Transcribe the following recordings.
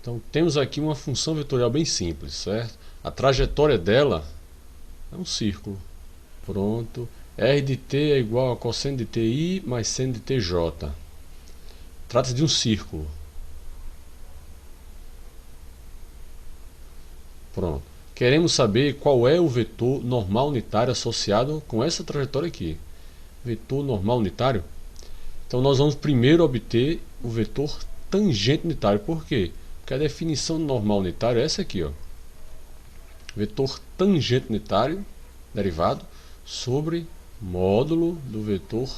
Então temos aqui uma função vetorial bem simples, certo? A trajetória dela é um círculo. Pronto. R de t é igual a cosseno de ti mais seno de tj. Trata-se de um círculo. Pronto. Queremos saber qual é o vetor normal unitário associado com essa trajetória aqui. Vetor normal unitário. Então nós vamos primeiro obter o vetor tangente unitário. Por quê? Porque a definição do normal unitário é essa aqui, ó. Vetor tangente unitário, derivado, sobre módulo do vetor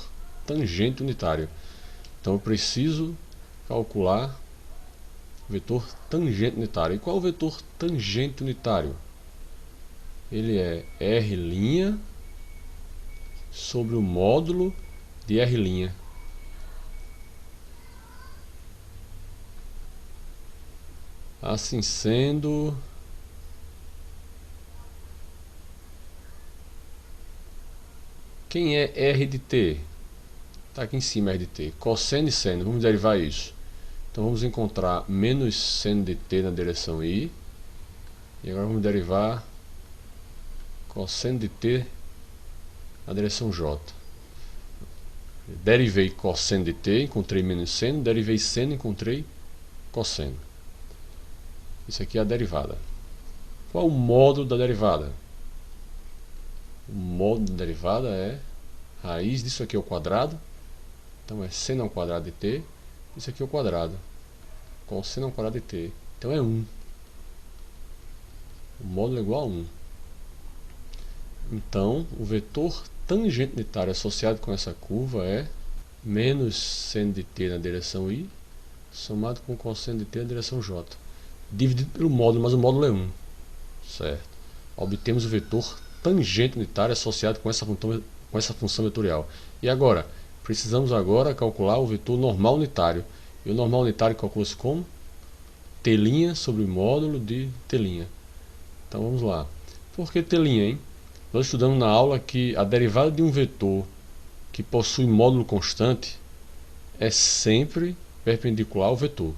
tangente unitário. Então eu preciso calcular o vetor tangente unitário. E qual é o vetor tangente unitário? Ele é R' sobre o módulo de R'. Assim sendo, quem é R de t? Está aqui em cima R de t. Cosseno e seno, vamos derivar isso. Então vamos encontrar menos seno de t na direção i. E agora vamos derivar cosseno de t na direção j. Derivei cosseno de t, encontrei menos seno. Derivei seno, encontrei cosseno. Isso aqui é a derivada. Qual o módulo da derivada? O módulo da derivada é raiz disso aqui ao quadrado. Então é seno ao quadrado de t. Isso aqui ao quadrado. Cosseno ao quadrado de t. Então é 1. O módulo é igual a 1. Então o vetor tangente unitário associado com essa curva é menos seno de t na direção i, somado com cosseno de t na direção j. Dividido pelo módulo, mas o módulo é 1. Certo. Obtemos o vetor tangente unitário associado com essa função vetorial. E agora? Precisamos agora calcular o vetor normal unitário. E o normal unitário calcula-se como? T' sobre o módulo de T'. Então vamos lá. Por que T', hein? Nós estudamos na aula que a derivada de um vetor que possui módulo constante é sempre perpendicular ao vetor.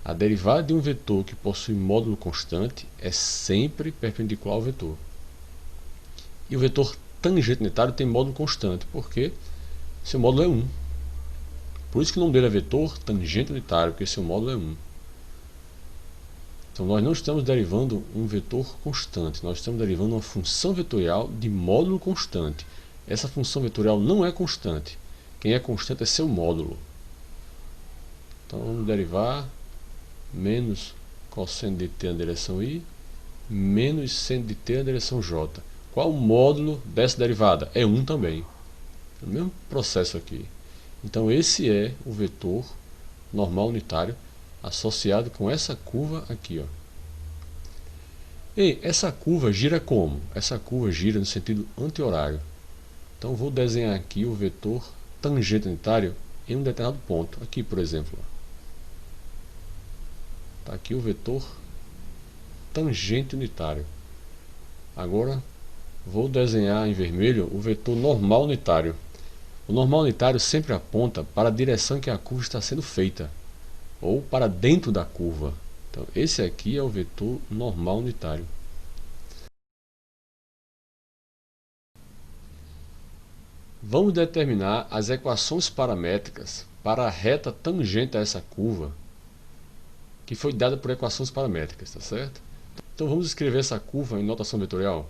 A derivada de um vetor que possui módulo constante é sempre perpendicular ao vetor. E o vetor tangente unitário tem módulo constante, porque seu módulo é 1. Por isso que o nome dele é vetor tangente unitário, porque seu módulo é 1. Então nós não estamos derivando um vetor constante, nós estamos derivando uma função vetorial de módulo constante. Essa função vetorial não é constante. Quem é constante é seu módulo. Então vamos derivar menos cosseno de t na direção i, menos seno de t na direção j. Qual o módulo dessa derivada? É 1 também. É o mesmo processo aqui. Então esse é o vetor normal unitário associado com essa curva aqui, ó. E essa curva gira como? Essa curva gira no sentido anti-horário. Então vou desenhar aqui o vetor tangente unitário em um determinado ponto. Aqui, por exemplo. Está aqui o vetor tangente unitário. Agora vou desenhar em vermelho o vetor normal unitário. O normal unitário sempre aponta para a direção que a curva está sendo feita, ou para dentro da curva. Então esse aqui é o vetor normal unitário. Vamos determinar as equações paramétricas para a reta tangente a essa curva, que foi dada por equações paramétricas, tá certo? Então vamos escrever essa curva em notação vetorial.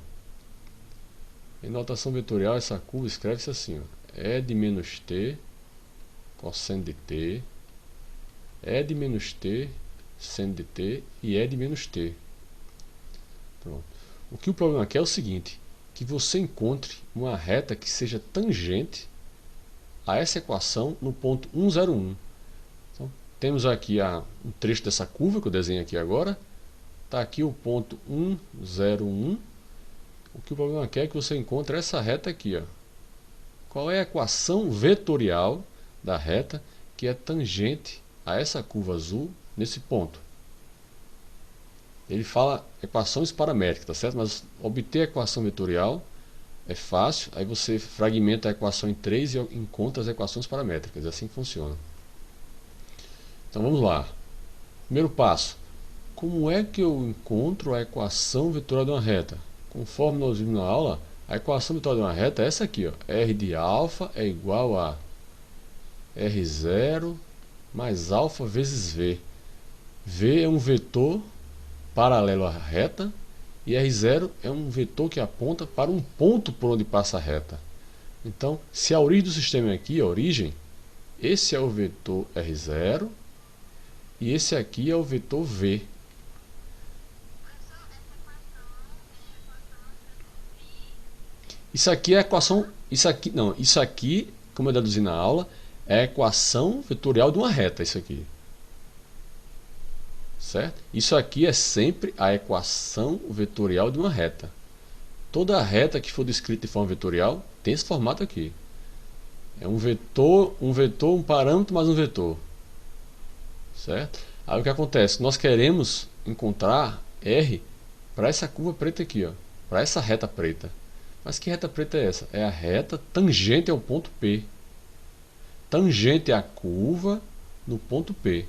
Em notação vetorial, essa curva escreve-se assim, ó. E de menos t, cosseno de t, E de menos t, seno de t, e E de menos t. Pronto. O que o problema aqui é o seguinte, que você encontre uma reta que seja tangente a essa equação no ponto 1,01. Então, temos aqui um trecho dessa curva que eu desenho aqui agora. Está aqui o ponto 1,01. O que o problema aqui é que você encontre essa reta aqui, ó. Qual é a equação vetorial da reta que é tangente a essa curva azul nesse ponto? Ele fala equações paramétricas, tá certo? Mas obter a equação vetorial é fácil. Aí você fragmenta a equação em 3 e encontra as equações paramétricas. É assim que funciona. Então vamos lá. Primeiro passo. como é que eu encontro a equação vetorial de uma reta? Conforme nós vimos na aula, a equação vetorial de uma reta é essa aqui, ó. R de alfa é igual a R0 mais alfa vezes V. V é um vetor paralelo à reta e R0 é um vetor que aponta para um ponto por onde passa a reta. Então, se a origem do sistema é aqui, a origem, esse é o vetor R0 e esse aqui é o vetor V. Isso aqui é a equação, isso aqui, como eu deduzi na aula, é a equação vetorial de uma reta, isso aqui. Certo? Isso aqui é sempre a equação vetorial de uma reta. Toda reta que for descrita de forma vetorial tem esse formato aqui. É um vetor, um parâmetro mais um vetor. Certo? Aí o que acontece? Nós queremos encontrar R para essa curva preta aqui, ó, para essa reta preta. Mas que reta preta é essa? É a reta tangente ao ponto P. Tangente à curva no ponto P.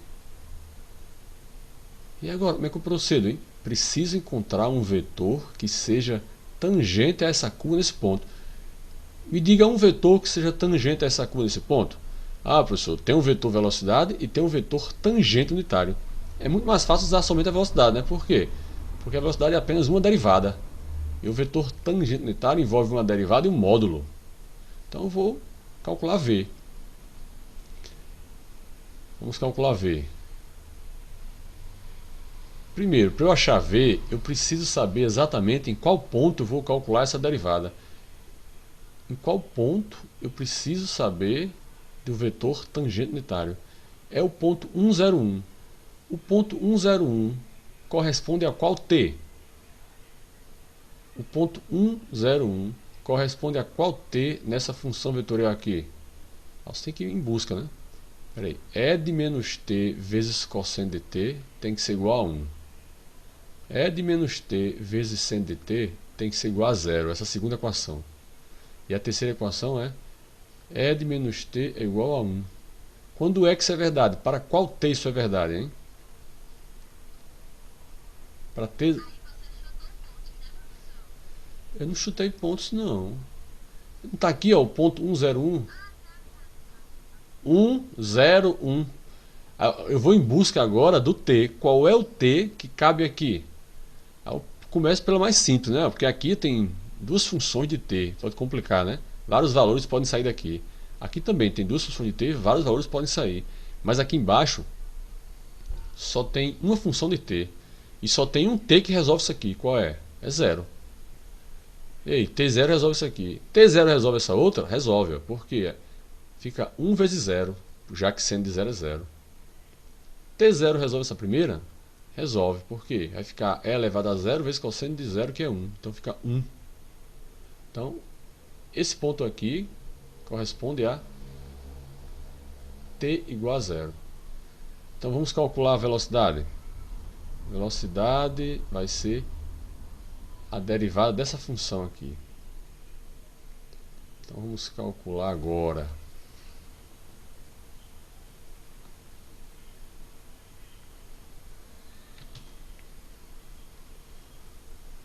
E agora, como é que eu procedo, hein? Preciso encontrar um vetor que seja tangente a essa curva nesse ponto. Me diga um vetor que seja tangente a essa curva nesse ponto. Ah, professor, tem um vetor velocidade e tem um vetor tangente unitário. É muito mais fácil usar somente a velocidade, né? Por quê? Porque a velocidade é apenas uma derivada. E o vetor tangente unitário envolve uma derivada e um módulo. Então eu vou calcular V. Vamos calcular V. Primeiro, para eu achar V, eu preciso saber exatamente em qual ponto eu vou calcular essa derivada. Em qual ponto eu preciso saber do vetor tangente unitário? É o ponto 101. O ponto 101 corresponde a qual t? O ponto 101 corresponde a qual t nessa função vetorial aqui? Você tem que ir em busca, né? Peraí. E de menos t vezes cosseno de t tem que ser igual a 1. E de menos t vezes seno de t tem que ser igual a 0, essa segunda equação. E a terceira equação é E de menos t é igual a 1. Quando é que isso é verdade? Para qual t isso é verdade, hein? Para t... Eu não chutei pontos, não. Não está aqui, ó, o ponto 101. 101. Eu vou em busca agora do t. Qual é o t que cabe aqui? Eu começo pela mais simples, né? Porque aqui tem duas funções de t. Pode complicar, né? Vários valores podem sair daqui. Aqui também tem duas funções de t, vários valores podem sair. Mas aqui embaixo só tem uma função de t. E só tem um t que resolve isso aqui. Qual é? É 0. Ei, t0 resolve isso aqui. T0 resolve essa outra? Resolve. Por quê? Fica 1 vezes 0, já que seno de 0 é 0. T0 resolve essa primeira? Resolve. Por quê? Vai ficar E elevado a 0 vezes cosseno de 0, que é 1. Então fica 1. Então, esse ponto aqui corresponde a t igual a 0. Então vamos calcular a velocidade. Velocidade vai ser a derivada dessa função aqui. Então vamos calcular agora.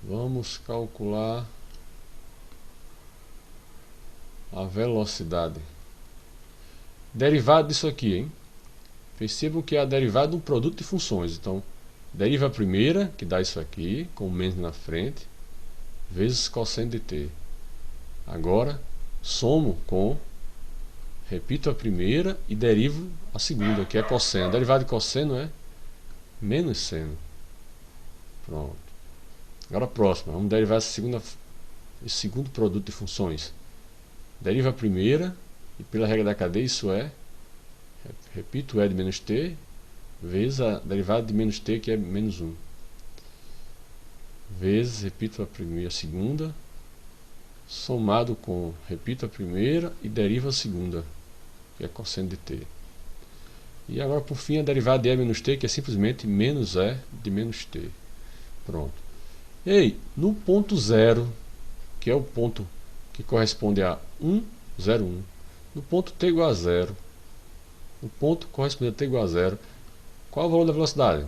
Vamos calcular a velocidade. Derivada disso aqui, hein? Percebam que é a derivada de um produto de funções. Então, deriva a primeira, que dá isso aqui, com menos na frente, vezes cosseno de t. Agora, somo com, repito a primeira e derivo a segunda, que é cosseno. A derivada de cosseno é menos seno. Pronto. Agora a próxima, vamos derivar esse segundo produto de funções. Deriva a primeira, e pela regra da cadeia isso é, repito, E de menos t, vezes a derivada de menos t, que é menos 1. Vezes, repito a segunda, somado com, repito a primeira e deriva a segunda, que é cosseno de t. E agora por fim a derivada de E menos t, que é simplesmente menos E de menos t. Pronto. Ei, no ponto 0, que é o ponto que corresponde a 1, 0, 1, no ponto t igual a 0, no ponto correspondente a t igual a 0, qual é o valor da velocidade?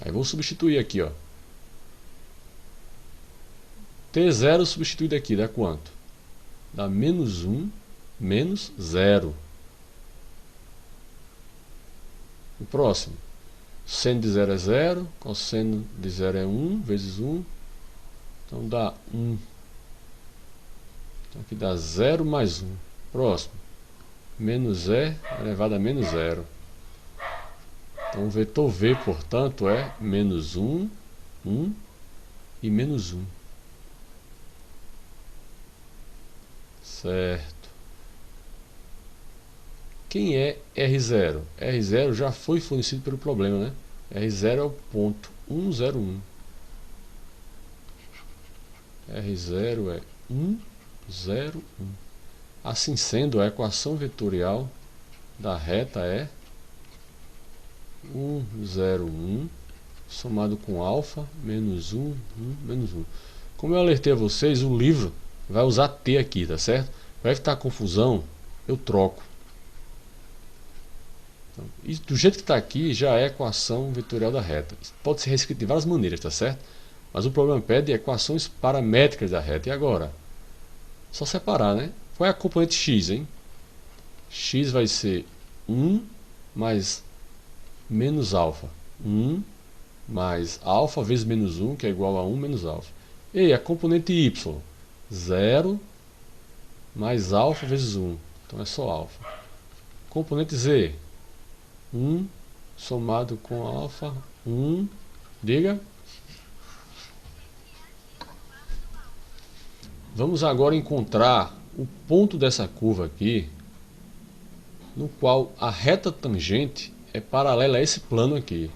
Aí vou substituir aqui, ó. T0 substituído aqui dá quanto? Dá menos 1 menos 0. O próximo. Seno de 0 é 0, cosseno de 0 é 1 vezes 1. Então dá 1. Então aqui dá 0 mais 1. Próximo. Menos E elevado a menos 0. Então o vetor V, portanto, é menos 1, 1 e menos 1. Certo. Quem é R0? R0 já foi fornecido pelo problema, né? R0 é o ponto 101. R0 é 101. Assim sendo, a equação vetorial da reta é 101 somado com alfa menos 1, 1, menos 1. Como eu alertei a vocês, o livro vai usar T aqui, tá certo? Para evitar confusão, eu troco. Então, e do jeito que está aqui, já é a equação vetorial da reta. Isso pode ser reescrito de várias maneiras, tá certo? Mas o problema pede equações paramétricas da reta. E agora? Só separar, né? Qual é a componente x, hein? X vai ser 1 mais menos alfa. 1 mais alfa vezes menos 1, que é igual a 1 menos alfa. E a componente y? 0 mais alfa vezes 1. Então é só alfa. Componente z? 1 somado com alfa. 1. Diga. Vamos agora encontrar o ponto dessa curva aqui, no qual a reta tangente é paralela a esse plano aqui.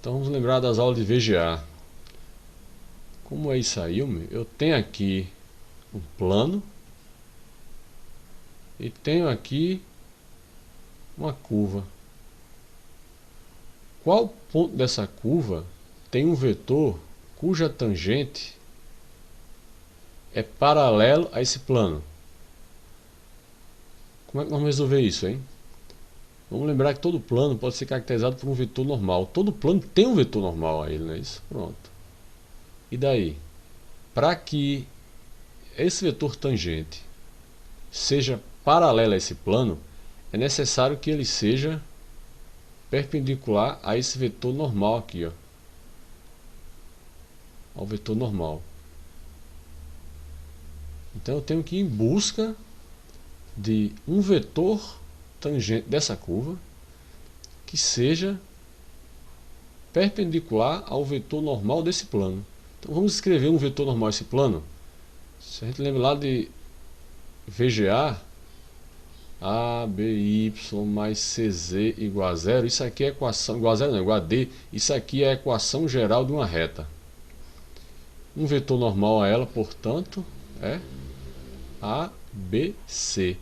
Então vamos lembrar das aulas de VGA. Como é isso aí? Eu tenho aqui um plano e tenho aqui uma curva. Qual ponto dessa curva tem um vetor cuja tangente é paralelo a esse plano? Como é que nós vamos resolver isso, hein? Vamos lembrar que todo plano pode ser caracterizado por um vetor normal. Todo plano tem um vetor normal a ele, não é isso? Pronto. E daí? Para que esse vetor tangente seja paralelo a esse plano, é necessário que ele seja perpendicular a esse vetor normal aqui, ó. Ao vetor normal. Então eu tenho que ir em busca de um vetor tangente dessa curva que seja perpendicular ao vetor normal desse plano. Então vamos escrever um vetor normal a esse plano. Se a gente lembra lá de VGA, ABY mais CZ igual a zero, isso aqui é equação, igual a zero não, igual a D, isso aqui é a equação geral de uma reta. Um vetor normal a ela, portanto, é ABC.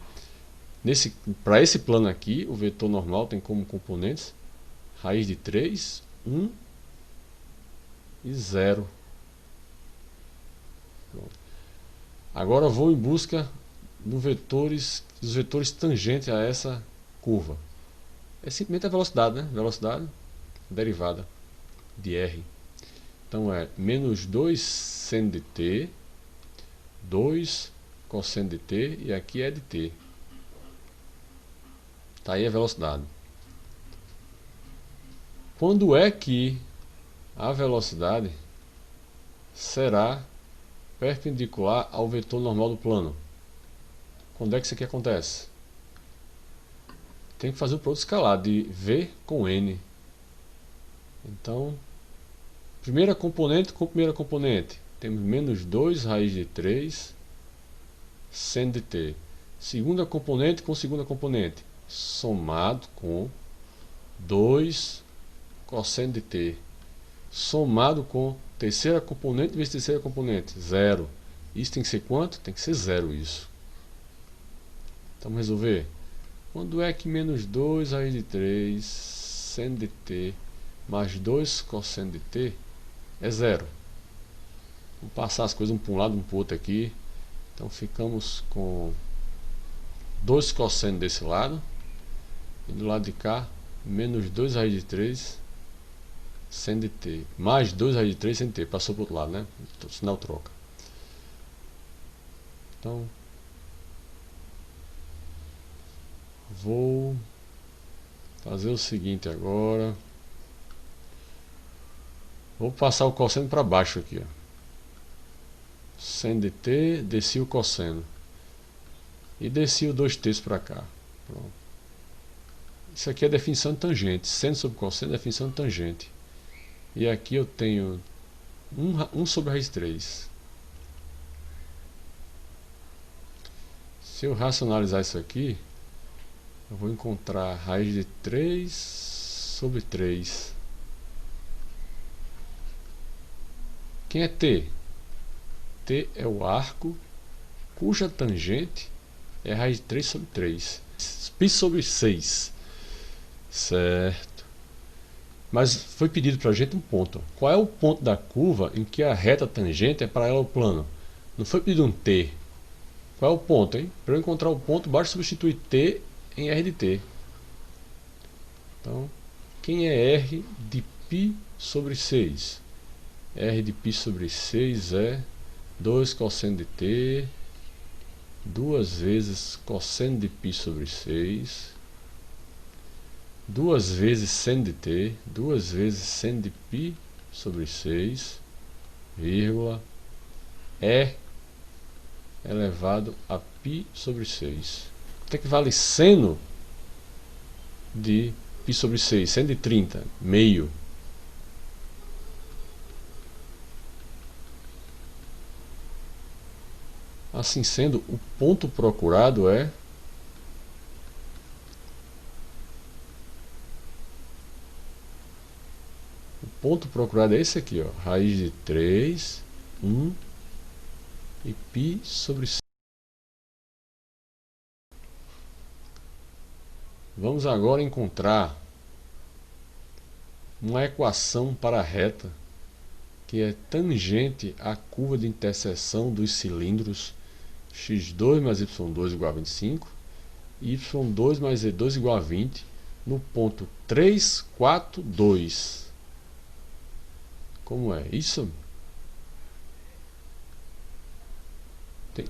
Para esse plano aqui, o vetor normal tem como componentes raiz de 3, 1 e 0. Pronto. Agora eu vou em busca dos vetores tangentes a essa curva. É simplesmente a velocidade, né? Velocidade derivada de R. Então é menos 2 seno de t, 2 cosseno de t, e aqui é de t. Está aí a velocidade. Quando é que a velocidade será perpendicular ao vetor normal do plano? Quando é que isso aqui acontece? Tem que fazer o produto escalar de V com N. Então, primeira componente com primeira componente. Temos menos 2 raiz de 3 seno de t. Segunda componente com segunda componente, somado com 2 cosseno de t. Somado com terceira componente vezes terceira componente, 0. Isso tem que ser quanto? Tem que ser 0 isso. Então vamos resolver. Quando é que menos 2 raiz de 3 seno de t mais 2 cosseno de t é 0? Vamos passar as coisas um para um lado, um para o outro aqui. Então ficamos com 2 cosseno desse lado. E do lado de cá, menos 2 raiz de 3 sem de t, mais 2 raiz de 3 sem de t, passou para o outro lado, né? O sinal troca. Então, vou fazer o seguinte agora. Vou passar o cosseno para baixo aqui, ó. Sem de t, desci o cosseno. E desci o 2t para cá. Pronto. Isso aqui é definição de tangente. Seno sobre cosseno é definição de tangente. E aqui eu tenho 1 sobre raiz de 3. Se eu racionalizar isso aqui, eu vou encontrar raiz de 3 sobre 3. Quem é t? T é o arco cuja tangente é raiz de 3 sobre 3. Π sobre 6. Certo. Mas foi pedido para a gente um ponto. Qual é o ponto da curva em que a reta tangente é paralela ao plano? Não foi pedido um t. Qual é o ponto, hein? Para eu encontrar o ponto, basta substituir t em r de t. Então, quem é r de π sobre 6? R de π sobre 6 é 2 cosseno de t, 2 vezes cosseno de π sobre 6, 2 vezes seno de t, 2 vezes seno de π sobre 6, vírgula, e elevado a π sobre 6. O que é que vale seno de π sobre 6? Seno de 30, meio. Assim sendo, o ponto procurado é esse aqui, ó, raiz de 3, 1 e π sobre 6. Vamos agora encontrar uma equação para a reta que é tangente à curva de interseção dos cilindros x2 mais y2 igual a 25, y2 mais z2 igual a 20, no ponto 3, 4, 2. Como é isso?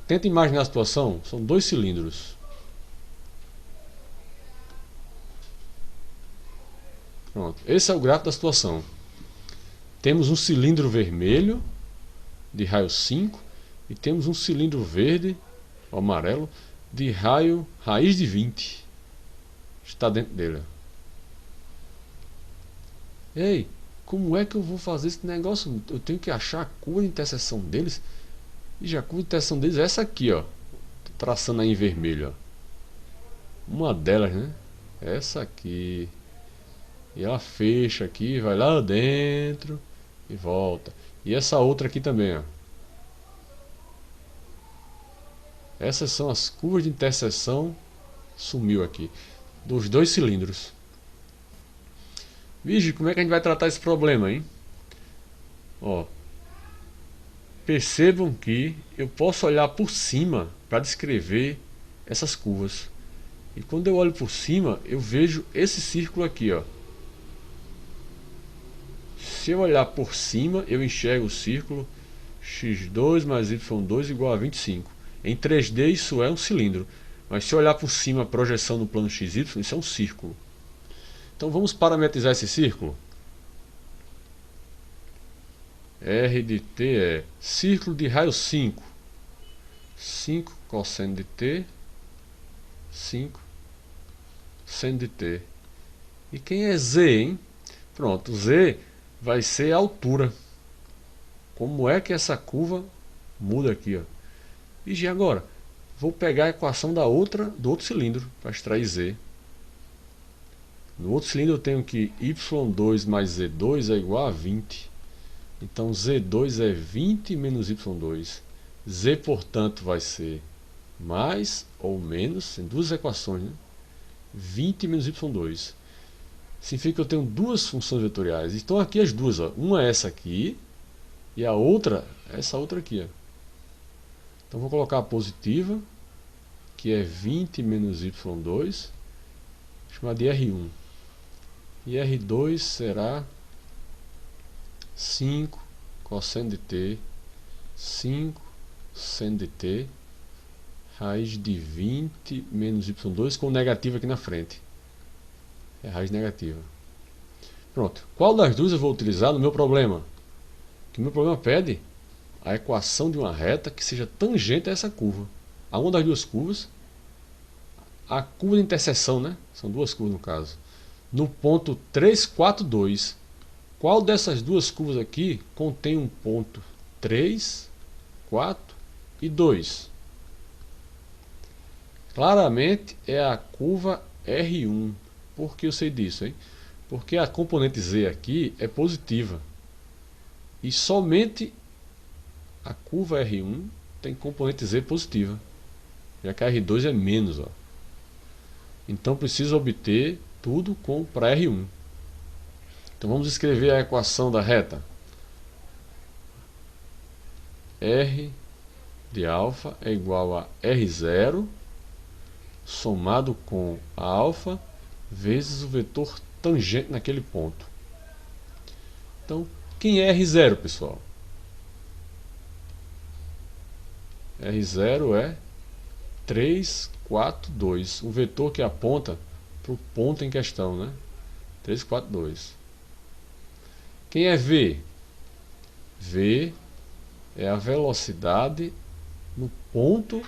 Tenta imaginar a situação. São dois cilindros. Pronto. Esse é o gráfico da situação. Temos um cilindro vermelho de raio 5 e temos um cilindro verde, ou amarelo, de raiz de 20. Está dentro dele. Ei, como é que eu vou fazer esse negócio? Eu tenho que achar a curva de interseção deles. E já a curva de interseção deles é essa aqui, ó. Tô traçando aí em vermelho, ó. Uma delas, né? Essa aqui. E ela fecha aqui, vai lá dentro e volta. E essa outra aqui também, ó. Essas são as curvas de interseção, sumiu aqui, dos dois cilindros. Vige, como é que a gente vai tratar esse problema, hein? Ó, percebam que eu posso olhar por cima para descrever essas curvas. E quando eu olho por cima, eu vejo esse círculo aqui, ó. Se eu olhar por cima, eu enxergo o círculo x2 mais y2 igual a 25. Em 3D isso é um cilindro, mas se eu olhar por cima a projeção no plano XY, isso é um círculo. Então vamos parametrizar esse círculo. R de t é círculo de raio 5. 5 cosseno de t, 5 seno de t. E quem é z, hein? Pronto, z vai ser a altura. Como é que essa curva muda aqui, ó? E agora, vou pegar a equação do outro cilindro para extrair z. No outro cilindro eu tenho que y2 mais z2 é igual a 20. Então z2 é 20 menos y2. Z, portanto, vai ser mais ou menos, em duas equações, né? 20 menos y2. Significa que eu tenho duas funções vetoriais. Então aqui as duas, ó. Uma é essa aqui e a outra é essa outra aqui, ó. Então vou colocar a positiva, que é 20 menos y2, chamar de R1. E R2 será 5 cosseno de t, 5 seno de t, raiz de 20 menos y2 com negativo aqui na frente. É raiz negativa. Pronto. Qual das duas eu vou utilizar no meu problema? Que o meu problema pede a equação de uma reta que seja tangente a essa curva. A uma das duas curvas, a curva de interseção, né? São duas curvas no caso. No ponto 3, 4, 2. Qual dessas duas curvas aqui contém um ponto 3, 4 e 2? Claramente é a curva R1. Por que eu sei disso, hein? Porque a componente Z aqui é positiva. E somente a curva R1 tem componente Z positiva. Já que a R2 é menos. Ó. Então preciso obter tudo para R1. Então vamos escrever a equação da reta. R de alfa é igual a R0 somado com a alfa vezes o vetor tangente naquele ponto. Então, quem é R0, pessoal? R0 é 3, 4, 2. Um vetor que aponta para o ponto em questão, né? 3, 4, 2. Quem é V? V é a velocidade no ponto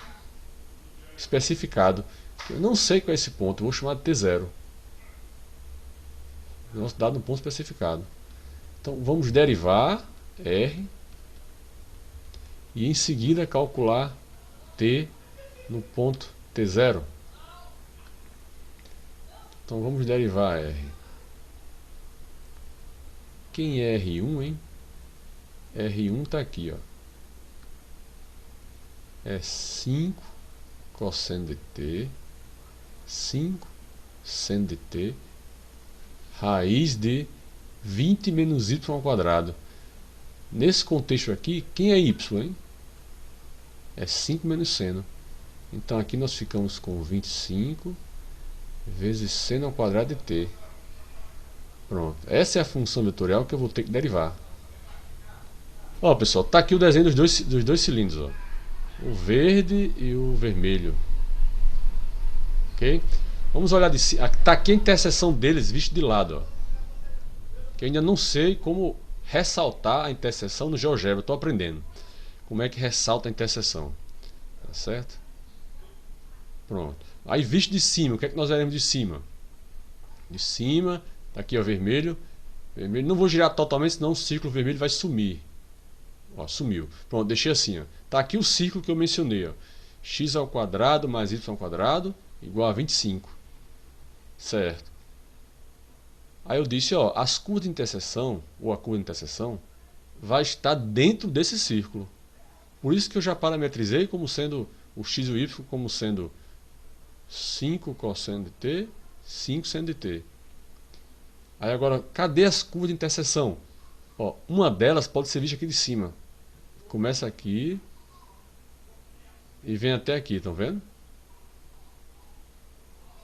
especificado. Eu não sei qual é esse ponto, eu vou chamar de T0. Velocidade no ponto especificado. Então vamos derivar R e em seguida calcular T no ponto T0. Então vamos derivar R. Quem é R1, hein? R1 está aqui, ó. É 5 cosseno de t, 5 seno de t, raiz de 20 menos y ao quadrado. Nesse contexto aqui, quem é y, hein? É 5 menos seno. Então aqui nós ficamos com 25 vezes seno ao quadrado de t. Pronto. Essa é a função vetorial que eu vou ter que derivar. Ó, pessoal, tá aqui o desenho dos dois cilindros, ó. O verde e o vermelho. Ok? Vamos olhar de cima. Tá aqui a interseção deles visto de lado, ó. Que eu ainda não sei como ressaltar a interseção no GeoGebra. Estou aprendendo como é que ressalta a interseção. Tá certo? Pronto. Aí visto de cima, o que é que nós veremos de cima? De cima, tá aqui ó, vermelho. Vermelho. Não vou girar totalmente, senão o círculo vermelho vai sumir. Ó, sumiu. Pronto, deixei assim. Ó. Tá aqui o círculo que eu mencionei. Ó. X ao quadrado mais y ao quadrado igual a 25. Certo. Aí eu disse, ó, as curvas de interseção, ou a curva de interseção, vai estar dentro desse círculo. Por isso que eu já parametrizei como sendo o x e o y como sendo 5 cosseno de t, 5 seno de t. Aí agora, cadê as curvas de interseção? Ó, uma delas pode ser vista aqui de cima. Começa aqui e vem até aqui, estão vendo?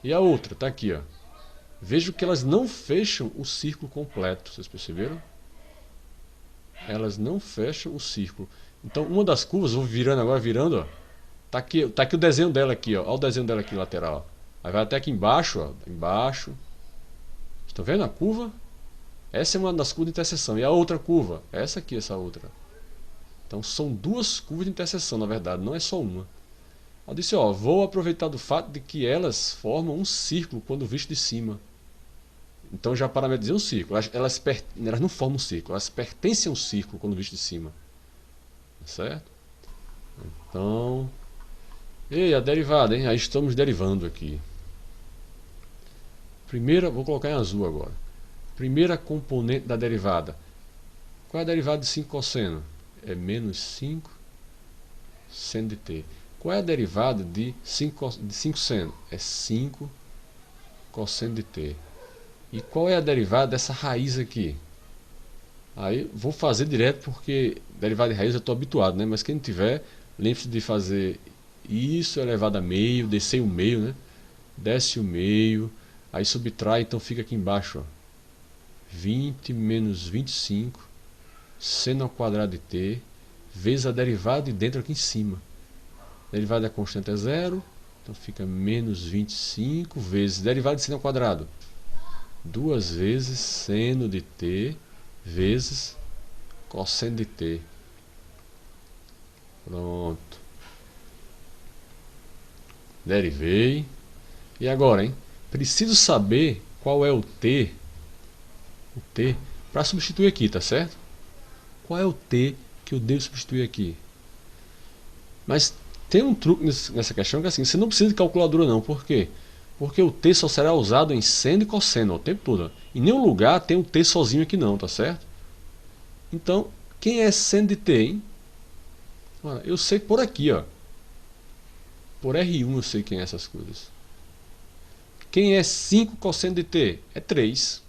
E a outra, está aqui, ó. Vejo que elas não fecham o círculo completo, vocês perceberam? Elas não fecham o círculo. Então, uma das curvas, vou virando agora, virando, ó. Tá aqui o desenho dela aqui, ó. Olha o desenho dela aqui lateral. Aí vai até aqui embaixo, ó. Embaixo. Estão vendo a curva? Essa é uma das curvas de interseção. E a outra curva? Essa aqui, essa outra. Então são duas curvas de interseção, na verdade, não é só uma. Eu disse, ó, vou aproveitar do fato de que elas formam um círculo quando visto de cima. Então já parametrizei um círculo. Elas não formam um círculo, elas pertencem a um círculo quando visto de cima. Certo? Então... E a derivada, hein? Aí estamos derivando aqui. Primeira, vou colocar em azul agora. Primeira componente da derivada. Qual é a derivada de 5 cosseno? É menos 5 seno de t. Qual é a derivada de 5 seno? É 5 cosseno de t. E qual é a derivada dessa raiz aqui? Aí vou fazer direto porque derivada de raiz eu estou habituado, né? Mas quem não tiver, lembre-se de fazer isso elevado a meio, descer o meio, né? Desce o meio, aí subtrai, então fica aqui embaixo, ó. 20 menos 25 seno ao quadrado de t vezes a derivada de dentro aqui em cima. A derivada da constante é zero, então fica menos 25 vezes derivada de seno ao quadrado. 2 vezes seno de t vezes cosseno de t. Pronto. Derivei. E agora, hein? Preciso saber qual é o t para substituir aqui, tá certo? Qual é o t que eu devo substituir aqui? Mas tem um truque nessa questão que é assim, você não precisa de calculadora não. Por quê? Porque o t só será usado em seno e cosseno o tempo todo. Em nenhum lugar tem um t sozinho aqui não, tá certo? Então, quem é seno de t, hein? Olha, eu sei por aqui, ó. Por R1 eu sei quem é essas coisas. Quem é 5 cosseno de t? É 3.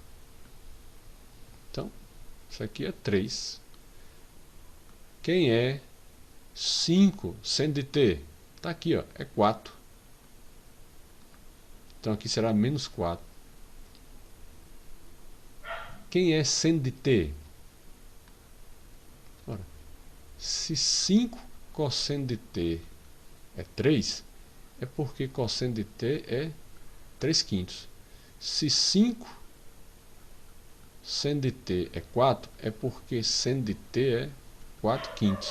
Então, isso aqui é 3. Quem é 5 seno de t? Está aqui, ó, é 4. Então aqui será menos 4. Quem é seno de t? Ora, se 5 cosseno de t é 3, é porque cosseno de t é 3 quintos. Se 5 seno de t é 4, é porque seno de t é 4 quintos.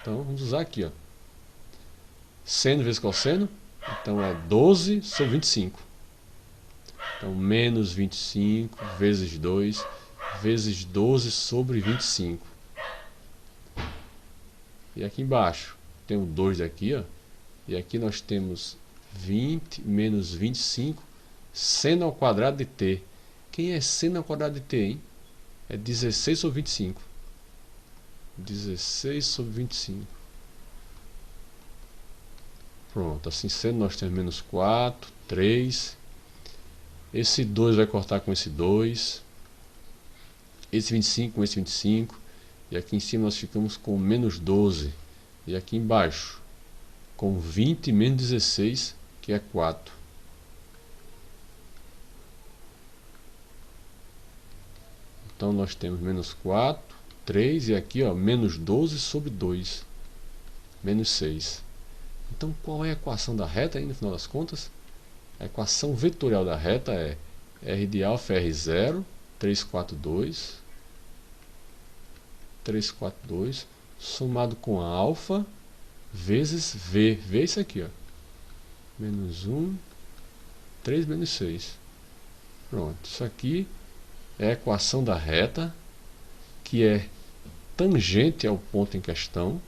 Então vamos usar aqui, ó. Seno vezes cosseno, então é 12 sobre 25. Então menos 25 vezes 2 vezes 12 sobre 25. E aqui embaixo tem o 2 daqui, ó. E aqui nós temos 20 menos 25 seno ao quadrado de t. Quem é seno ao quadrado de t, hein? É 16 sobre 25. 16 sobre 25. Pronto, assim sendo nós temos menos 4, 3. Esse 2 vai cortar com esse 2. Esse 25 com esse 25. E aqui em cima nós ficamos com menos 12. E aqui embaixo com 20 menos 16, que é 4. Então nós temos menos 4, 3 e aqui ó, menos 12 sobre 2, menos 6. Então qual é a equação da reta aí no final das contas? A equação vetorial da reta é R de alfa R0, 342, somado com alfa vezes V. V é isso aqui, ó. Menos 1, 3 menos 6. Pronto, isso aqui é a equação da reta, que é tangente ao ponto em questão,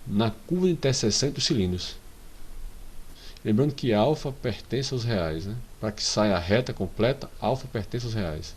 na curva de interseção entre os cilindros. Lembrando que alfa pertence aos reais, né? Para que saia a reta completa, alfa pertence aos reais.